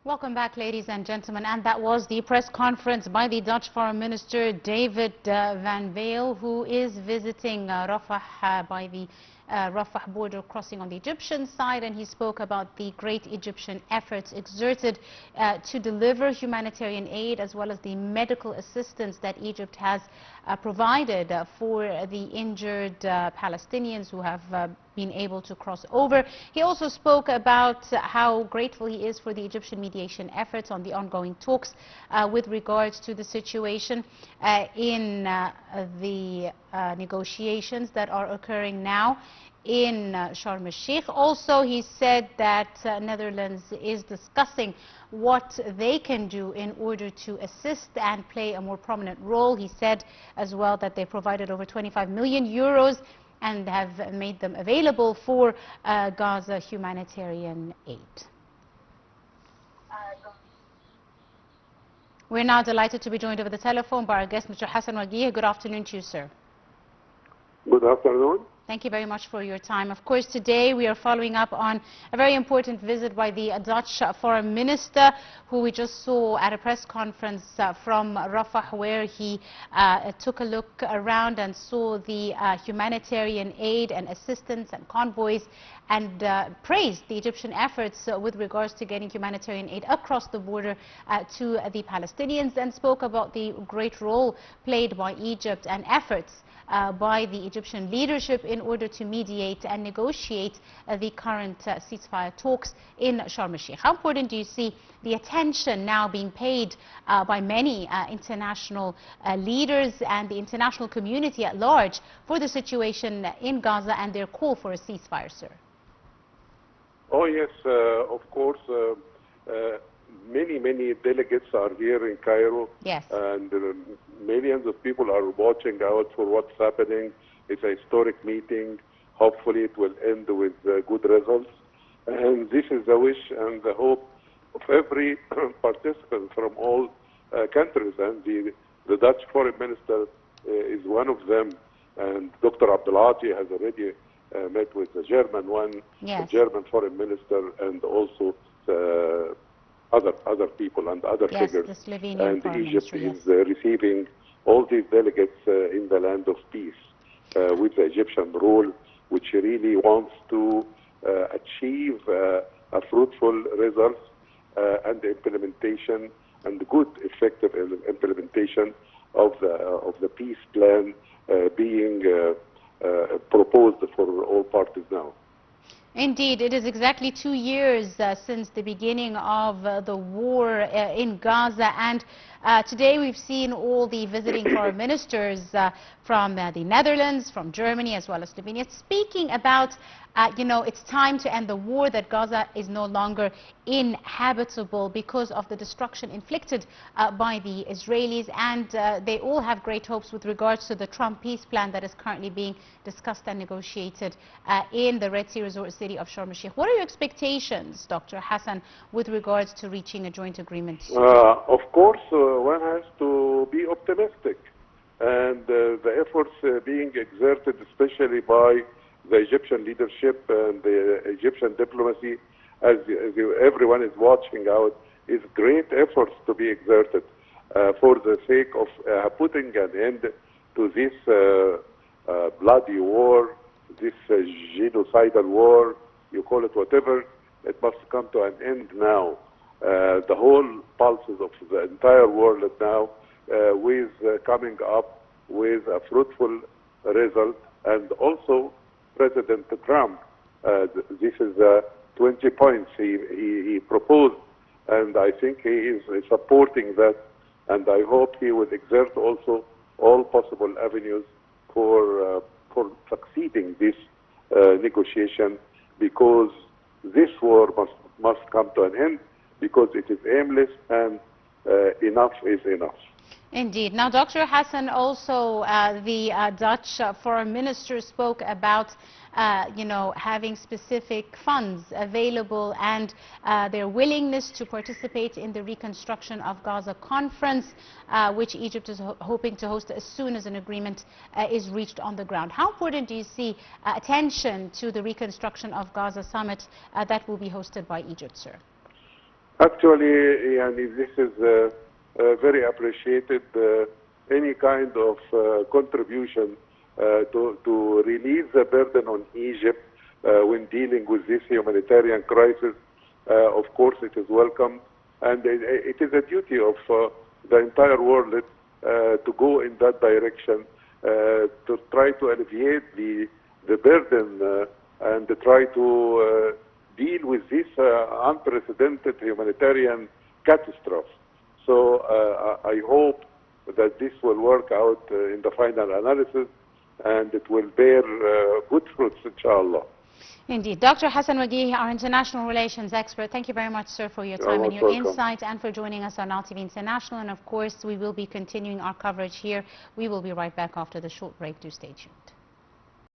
Welcome back, ladies and gentlemen. And that was the press conference by the Dutch Foreign Minister David Van Veil, who is visiting Rafah by the Rafah border crossing on the Egyptian side, and he spoke about the great Egyptian efforts exerted to deliver humanitarian aid as well as the medical assistance that Egypt has provided for the injured Palestinians who have been able to cross over. He also spoke about how grateful he is for the Egyptian mediation efforts on the ongoing talks with regards to the situation in the negotiations that are occurring now in Sharm el-Sheikh. Also, he said that Netherlands is discussing what they can do in order to assist and play a more prominent role. He said as well that they provided over 25 million euros and have made them available for Gaza humanitarian aid. We're now delighted to be joined over the telephone by our guest, Mr. Hassan Wagih. Good afternoon to you, sir. Good afternoon. Thank you very much for your time. Of course, today we are following up on a very important visit by the Dutch Foreign Minister, who we just saw at a press conference from Rafah, where he took a look around and saw the humanitarian aid and assistance and convoys, and praised the Egyptian efforts with regards to getting humanitarian aid across the border to the Palestinians, and spoke about the great role played by Egypt and efforts by the Egyptian leadership in order to mediate and negotiate the current ceasefire talks in Sharm el-Sheikh. How important do you see the attention now being paid by many international leaders and the international community at large for the situation in Gaza and their call for a ceasefire, sir? Oh yes, of course. Many delegates are here in Cairo. Yes. And millions of people are watching out for what's happening. It's a historic meeting. Hopefully it will end with good results. And this is the wish and the hope of every participant from all countries. And the Dutch Foreign Minister is one of them. And Dr. Abdelati has already met with the German one, yes, the German Foreign Minister, and also other people and other yes, figures. the Slovenian and Foreign Egypt Ministry, is receiving all these delegates in the land of peace with the Egyptian rule, which really wants to achieve a fruitful results and the implementation and good, effective implementation of the peace plan being proposed for all parties now. Indeed, it is exactly 2 years since the beginning of the war in Gaza, and today we've seen all the visiting foreign ministers from the Netherlands, from Germany, as well as Slovenia, speaking about it's time to end the war, that Gaza is no longer inhabitable because of the destruction inflicted by the Israelis, and they all have great hopes with regards to the Trump peace plan that is currently being discussed and negotiated in the Red Sea resort city of Sharm el-Sheikh. What are your expectations, Dr. Hassan, with regards to reaching a joint agreement? Of course, one has to be optimistic, and the efforts being exerted, especially by the Egyptian leadership and the Egyptian diplomacy, as everyone is watching out, is great efforts to be exerted for the sake of putting an end to this bloody war, this genocidal war, you call it whatever. It must come to an end now. The whole pulses of the entire world now with coming up with a fruitful result. And also President Trump, this is 20 points he proposed, and I think he is supporting that, and I hope he will exert also all possible avenues for succeeding this negotiation, because this war must come to an end, because it is aimless, and enough is enough. Indeed. Now, Dr. Hassan, also the Dutch Foreign Minister spoke about, having specific funds available and their willingness to participate in the reconstruction of Gaza conference, which Egypt is hoping to host as soon as an agreement is reached on the ground. How important do you see attention to the reconstruction of Gaza summit that will be hosted by Egypt, sir? Actually, this is very appreciated. Any kind of contribution to release the burden on Egypt when dealing with this humanitarian crisis, of course, it is welcome. And it is a duty of the entire world to go in that direction, to try to alleviate the burden and to try to deal with this unprecedented humanitarian catastrophe. So I hope that this will work out in the final analysis and it will bear good fruits, inshallah. Indeed. Dr. Hassan Wagih, our international relations expert, thank you very much, sir, for your time and your insight and for joining us on Now TV International. And of course, we will be continuing our coverage here. We will be right back after the short break. Do stay tuned.